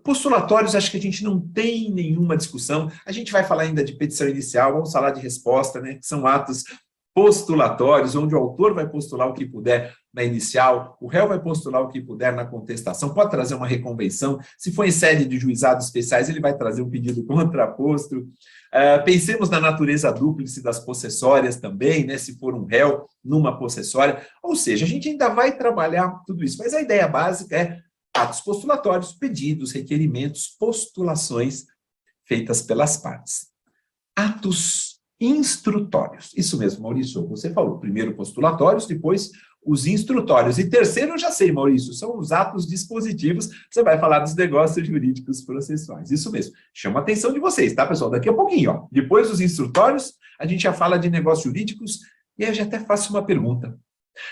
Postulatórios, acho que a gente não tem nenhuma discussão. A gente vai falar ainda de petição inicial, vamos falar de resposta, né? Que são atos postulatórios, onde o autor vai postular o que puder na inicial, o réu vai postular o que puder na contestação, pode trazer uma reconvenção, se for em sede de juizados especiais, ele vai trazer um pedido contraposto. Pensemos na natureza dúplice das possessórias também, né, se for um réu numa possessória, ou seja, a gente ainda vai trabalhar tudo isso, mas a ideia básica é atos postulatórios, pedidos, requerimentos, postulações feitas pelas partes. Atos instrutórios. Isso mesmo, Maurício, você falou. Primeiro postulatórios, depois os instrutórios. E terceiro, eu já sei, Maurício, são os atos dispositivos. Você vai falar dos negócios jurídicos processuais. Isso mesmo. Chama a atenção de vocês, tá, pessoal? Daqui a pouquinho, ó. Depois dos instrutórios, a gente já fala de negócios jurídicos e eu já até faço uma pergunta.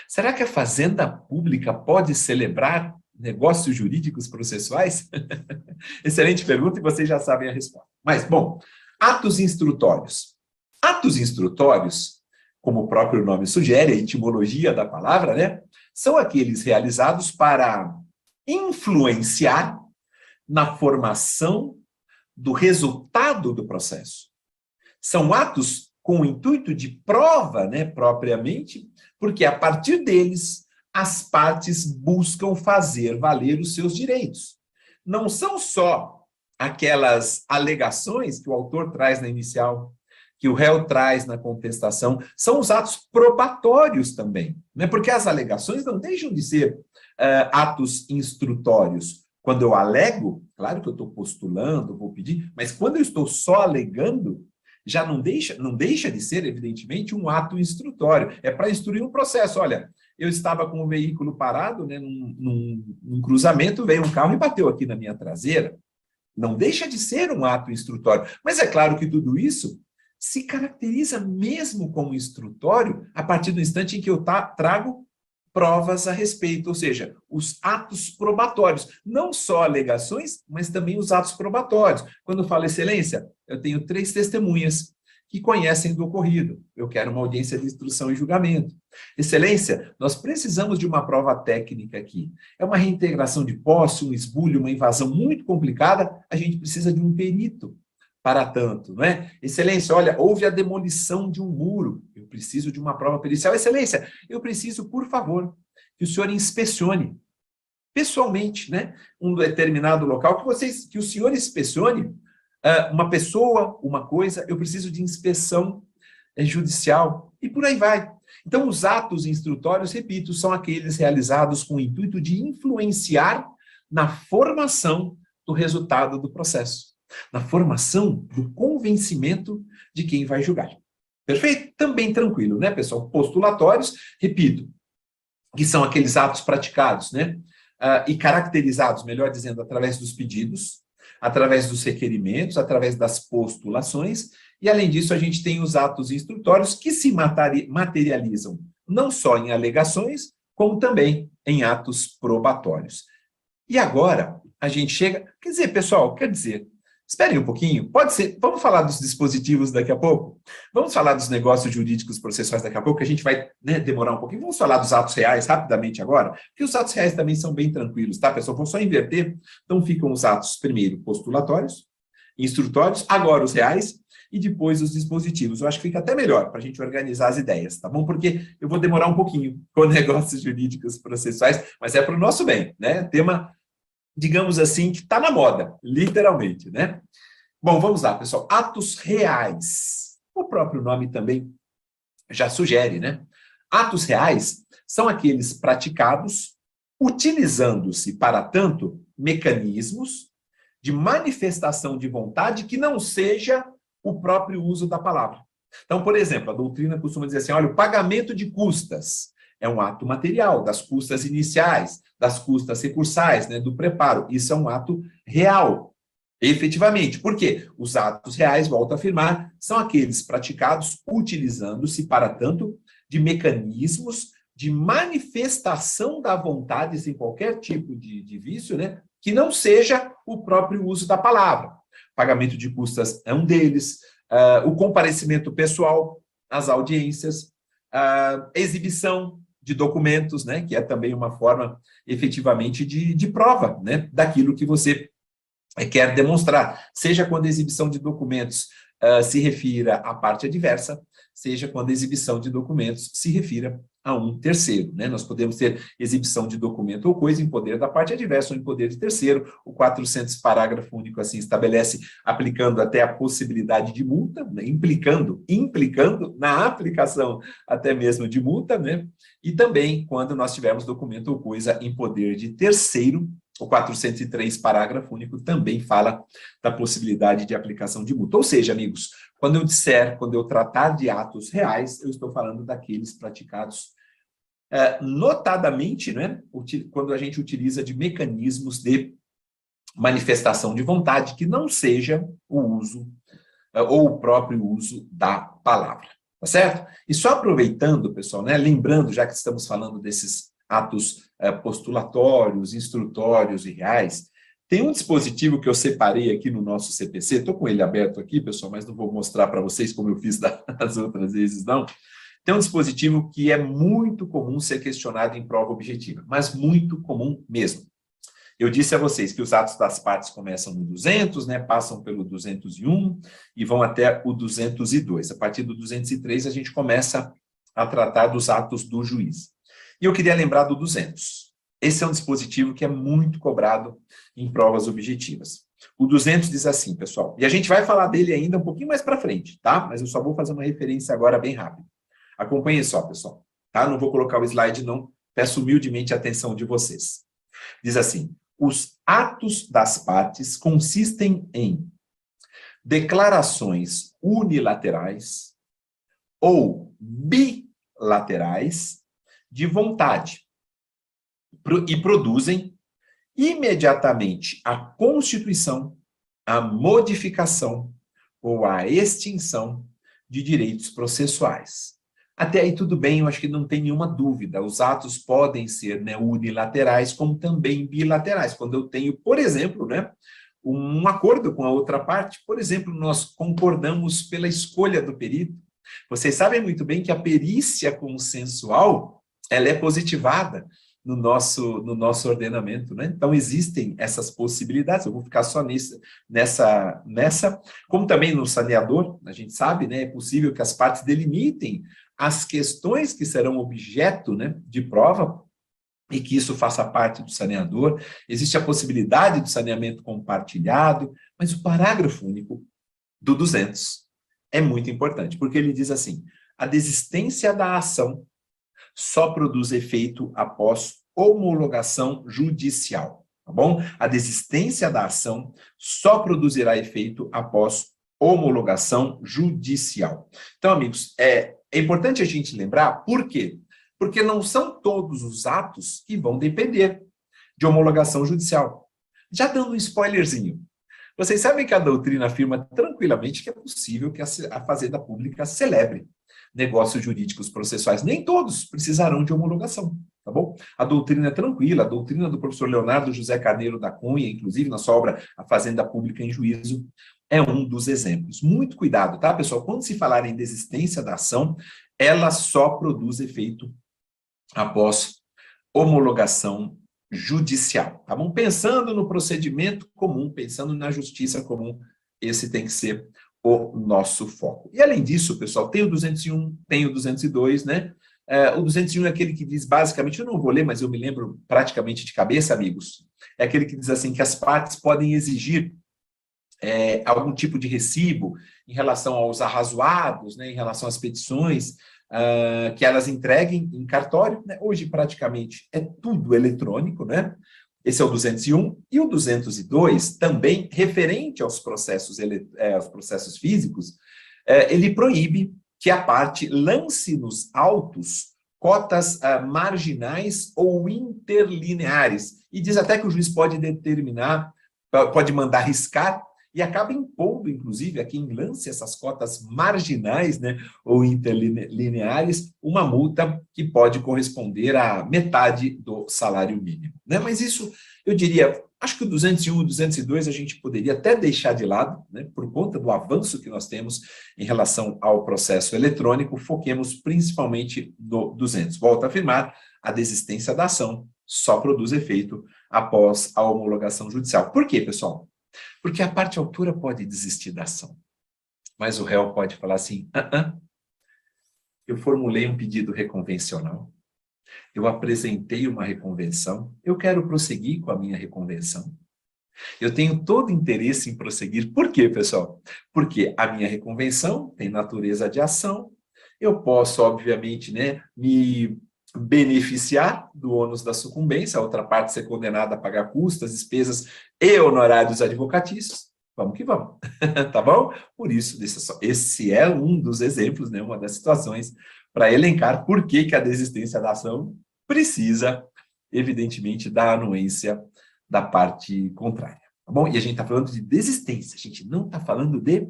Será que a Fazenda Pública pode celebrar negócios jurídicos processuais? Excelente pergunta e vocês já sabem a resposta. Mas, bom, atos instrutórios. Atos instrutórios, como o próprio nome sugere, a etimologia da palavra, né, são aqueles realizados para influenciar na formação do resultado do processo. São atos com o intuito de prova, né, propriamente, porque a partir deles as partes buscam fazer valer os seus direitos. Não são só aquelas alegações que o autor traz na inicial, que o réu traz na contestação, são os atos probatórios também, né? Porque as alegações não deixam de ser atos instrutórios. Quando eu alego, claro que eu estou postulando, vou pedir, mas quando eu estou só alegando, já não deixa de ser, evidentemente, um ato instrutório. É para instruir um processo. Olha, eu estava com o veículo parado, né, num cruzamento, veio um carro e bateu aqui na minha traseira. Não deixa de ser um ato instrutório. Mas é claro que tudo isso se caracteriza mesmo como instrutório a partir do instante em que eu trago provas a respeito, ou seja, os atos probatórios, não só alegações, mas também os atos probatórios. Quando eu falo excelência, eu tenho 3 testemunhas que conhecem do ocorrido. Eu quero uma audiência de instrução e julgamento. Excelência, nós precisamos de uma prova técnica aqui. É uma reintegração de posse, um esbulho, uma invasão muito complicada, a gente precisa de um perito para tanto, não é? Excelência, olha, houve a demolição de um muro, eu preciso de uma prova pericial. Excelência, eu preciso, por favor, que o senhor inspecione pessoalmente, né, um determinado local, que o senhor inspecione uma pessoa, uma coisa, eu preciso de inspeção judicial, e por aí vai. Então, os atos instrutórios, repito, são aqueles realizados com o intuito de influenciar na formação do resultado do processo, na formação do convencimento de quem vai julgar. Perfeito? Também tranquilo, né, pessoal? Postulatórios, repito, que são aqueles atos praticados, né, e caracterizados, melhor dizendo, através dos pedidos, através dos requerimentos, através das postulações, e além disso a gente tem os atos instrutórios que se materializam não só em alegações, como também em atos probatórios. E agora a gente chega, pessoal, esperem um pouquinho, pode ser, vamos falar dos dispositivos daqui a pouco? Vamos falar dos negócios jurídicos processuais daqui a pouco, que a gente vai, né, demorar um pouquinho. Vamos falar dos atos reais rapidamente agora, porque os atos reais também são bem tranquilos, tá, pessoal? Vou só inverter. Então ficam os atos, primeiro, postulatórios, instrutórios, agora os reais, e depois os dispositivos. Eu acho que fica até melhor para a gente organizar as ideias, tá bom? Porque eu vou demorar um pouquinho com negócios jurídicos processuais, mas é para o nosso bem, né? Tema, digamos assim, que está na moda, literalmente, né? Bom, vamos lá, pessoal. Atos reais. O próprio nome também já sugere, né? Atos reais são aqueles praticados utilizando-se, para tanto, mecanismos de manifestação de vontade que não seja o próprio uso da palavra. Então, por exemplo, a doutrina costuma dizer assim, olha, o pagamento de custas é um ato material, das custas iniciais, das custas recursais, né, do preparo. Isso é um ato real, efetivamente. Por quê? Os atos reais, volto a afirmar, são aqueles praticados utilizando-se, para tanto, de mecanismos de manifestação da vontade, sem qualquer tipo de vício, né, que não seja o próprio uso da palavra. Pagamento de custas é um deles, o comparecimento pessoal às audiências, exibição de documentos, né, que é também uma forma, efetivamente, de prova, né, daquilo que você quer demonstrar, seja quando a exibição de documentos se refira à parte adversa, seja quando a exibição de documentos se refira a um terceiro, né? Nós podemos ter exibição de documento ou coisa em poder da parte adversa ou em poder de terceiro. O 400 parágrafo único assim estabelece, aplicando até a possibilidade de multa, né? implicando na aplicação até mesmo de multa, né? E também quando nós tivermos documento ou coisa em poder de terceiro. O 403, parágrafo único, também fala da possibilidade de aplicação de multa. Ou seja, amigos, quando eu tratar de atos reais, eu estou falando daqueles praticados notadamente, né, quando a gente utiliza de mecanismos de manifestação de vontade que não seja o uso ou o próprio uso da palavra. Tá certo? E só aproveitando, pessoal, né, lembrando, já que estamos falando desses atos postulatórios, instrutórios e reais, tem um dispositivo que eu separei aqui no nosso CPC, estou com ele aberto aqui, pessoal, mas não vou mostrar para vocês como eu fiz das outras vezes, não. Tem um dispositivo que é muito comum ser questionado em prova objetiva, mas muito comum mesmo. Eu disse a vocês que os atos das partes começam no 200, né, passam pelo 201 e vão até o 202. A partir do 203, a gente começa a tratar dos atos do juiz. E eu queria lembrar do 200. Esse é um dispositivo que é muito cobrado em provas objetivas. O 200 diz assim, pessoal, e a gente vai falar dele ainda um pouquinho mais para frente, tá? Mas eu só vou fazer uma referência agora bem rápido. Acompanhem só, pessoal, tá? Não vou colocar o slide, não. Peço humildemente a atenção de vocês. Diz assim, os atos das partes consistem em declarações unilaterais ou bilaterais de vontade e produzem imediatamente a constituição, a modificação ou a extinção de direitos processuais. Até aí tudo bem, eu acho que não tem nenhuma dúvida. Os atos podem ser, né, unilaterais, como também bilaterais. Quando eu tenho, por exemplo, né, um acordo com a outra parte, por exemplo, nós concordamos pela escolha do perito. Vocês sabem muito bem que a perícia consensual, ela é positivada no nosso ordenamento, né? Então, existem essas possibilidades, eu vou ficar só nessa, como também no saneador, a gente sabe, né? É possível que as partes delimitem as questões que serão objeto, né, de prova, e que isso faça parte do saneador. Existe a possibilidade do saneamento compartilhado, mas o parágrafo único do 200 é muito importante, porque ele diz assim, a desistência da ação só produz efeito após homologação judicial, tá bom? A desistência da ação só produzirá efeito após homologação judicial. Então, amigos, é importante a gente lembrar, por quê? Porque não são todos os atos que vão depender de homologação judicial. Já dando um spoilerzinho, vocês sabem que a doutrina afirma tranquilamente que é possível que a Fazenda Pública celebre negócios jurídicos processuais. Nem todos precisarão de homologação, tá bom? A doutrina é tranquila, a doutrina do professor Leonardo José Carneiro da Cunha, inclusive na sua obra A Fazenda Pública em Juízo, é um dos exemplos. Muito cuidado, tá, pessoal? Quando se falar em desistência da ação, ela só produz efeito após homologação judicial, tá bom? Pensando no procedimento comum, pensando na justiça comum, esse tem que ser o nosso foco. E além disso, pessoal, tem o 201, tem o 202, né? O 201 é aquele que diz basicamente, eu não vou ler, mas eu me lembro praticamente de cabeça, amigos, é aquele que diz assim que as partes podem exigir algum tipo de recibo em relação aos arrazoados, né, em relação às petições, que elas entreguem em cartório, né? Hoje praticamente é tudo eletrônico, né? Esse é o 201, e o 202, também referente aos processos físicos, ele proíbe que a parte lance nos autos cotas marginais ou interlineares, e diz até que o juiz pode determinar, pode mandar riscar, e acaba impondo, inclusive, a quem lance essas cotas marginais, né, ou interlineares, uma multa que pode corresponder à metade do salário mínimo, né? Mas isso, eu diria, acho que o 201 e o 202 a gente poderia até deixar de lado, né, por conta do avanço que nós temos em relação ao processo eletrônico, foquemos principalmente no 200. Volto a afirmar, a desistência da ação só produz efeito após a homologação judicial. Por quê, pessoal? Porque a parte autora pode desistir da ação, mas o réu pode falar assim, eu formulei um pedido reconvencional, eu apresentei uma reconvenção, eu quero prosseguir com a minha reconvenção. Eu tenho todo interesse em prosseguir. Por quê, pessoal? Porque a minha reconvenção tem natureza de ação, eu posso, obviamente, né, me beneficiar do ônus da sucumbência, a outra parte ser condenada a pagar custas, despesas e honorários advocatícios. Vamos que vamos, tá bom? Por isso, esse é um dos exemplos, né, uma das situações para elencar por que a desistência da ação precisa, evidentemente, da anuência da parte contrária, tá bom? E a gente está falando de desistência, a gente não está falando de...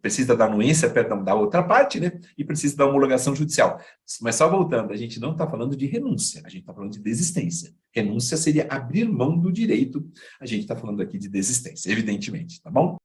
Precisa da anuência, perdão, da outra parte, né? E precisa da homologação judicial. Mas só voltando, a gente não está falando de renúncia, a gente está falando de desistência. Renúncia seria abrir mão do direito, a gente está falando aqui de desistência, evidentemente, tá bom?